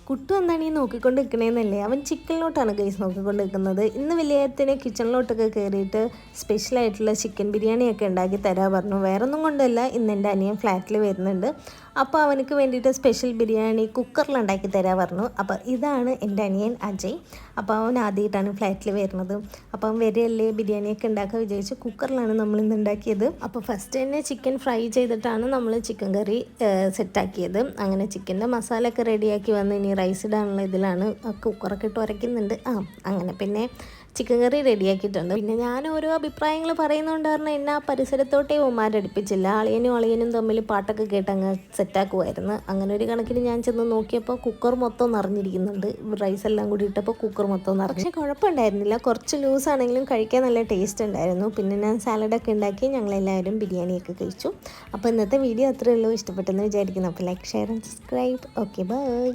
കുട്ടു എന്താണ് ഈ നോക്കിക്കൊണ്ട് നിൽക്കണേന്നല്ലേ, അവൻ ചിക്കനിലോട്ടാണ് ഗൈസ് നോക്കിക്കൊണ്ട് നിൽക്കുന്നത്. ഇന്ന് വലിയത്തിന് കിച്ചണിലോട്ടൊക്കെ കയറിയിട്ട് സ്പെഷ്യലായിട്ടുള്ള ചിക്കൻ ബിരിയാണിയൊക്കെ ഉണ്ടാക്കി തരാൻ പറഞ്ഞു. വേറൊന്നും കൊണ്ടല്ല, ഇന്ന് എൻ്റെ അനിയൻ ഫ്ലാറ്റിൽ വരുന്നുണ്ട്. അപ്പോൾ അവനക്ക് വേണ്ടിയിട്ട് സ്പെഷ്യൽ ബിരിയാണി കുക്കറിൽ ഉണ്ടാക്കി തരാൻ പറഞ്ഞു. അപ്പോൾ ഇതാണ് എൻ്റെ അനിയൻ അജയ്. അപ്പോൾ അവൻ ആദ്യമായിട്ടാണ് ഫ്ലാറ്റിൽ വരുന്നത്. അപ്പോൾ അവൻ വരെയല്ലേ ബിരിയാണിയൊക്കെ ഉണ്ടാക്കാൻ വിചാരിച്ച് കുക്കറിലാണ് നമ്മളിന്ന് ഉണ്ടാക്കിയത്. അപ്പോൾ ഫസ്റ്റ് തന്നെ ചിക്കൻ ഫ്രൈ ചെയ്തിട്ടാണ് നമ്മൾ ചിക്കൻ കറി സെറ്റാക്കിയത്. അങ്ങനെ ചിക്കൻ്റെ മസാലയൊക്കെ റെഡിയാക്കി വന്ന് ഇനി റൈസ് ഇടാനുള്ള ഇതിലാണ് കുക്കറൊക്കെ ഇട്ട് ഉരയ്ക്കുന്നുണ്ട്. അങ്ങനെ പിന്നെ ചിക്കൻ കറി റെഡിയാക്കിയിട്ടുണ്ട്. പിന്നെ ഞാൻ ഓരോ അഭിപ്രായങ്ങൾ പറയുന്നതുകൊണ്ട് കാരണം എന്നെ ആ പരിസരത്തോട്ടേ ഉമ്മാരടുപ്പിച്ചില്ല. അളിയനും തമ്മിൽ പാട്ടൊക്കെ കേട്ട് അങ്ങ് സെറ്റാക്കുമായിരുന്നു. അങ്ങനെ ഒരു കണക്കിന് ഞാൻ ചെന്ന് നോക്കിയപ്പോൾ കുക്കർ മൊത്തം നിറഞ്ഞിരിക്കുന്നുണ്ട്. റൈസ് എല്ലാം കൂടി ഇട്ടപ്പോൾ കുക്കർ മൊത്തം നിറഞ്ഞു. പക്ഷേ കുഴപ്പമുണ്ടായിരുന്നില്ല, കുറച്ച് ലൂസാണെങ്കിലും കഴിക്കാൻ നല്ല ടേസ്റ്റ് ഉണ്ടായിരുന്നു. പിന്നെ ഞാൻ സാലഡൊക്കെ ഉണ്ടാക്കി ഞങ്ങളെല്ലാവരും ബിരിയാണിയൊക്കെ കഴിച്ചു. അപ്പോൾ ഇന്നത്തെ വീഡിയോ അത്രയേ ഉള്ളൂ. ഇഷ്ടപ്പെട്ടെന്ന് വിചാരിക്കുന്നു. അപ്പോൾ like, share and subscribe. Okay, by.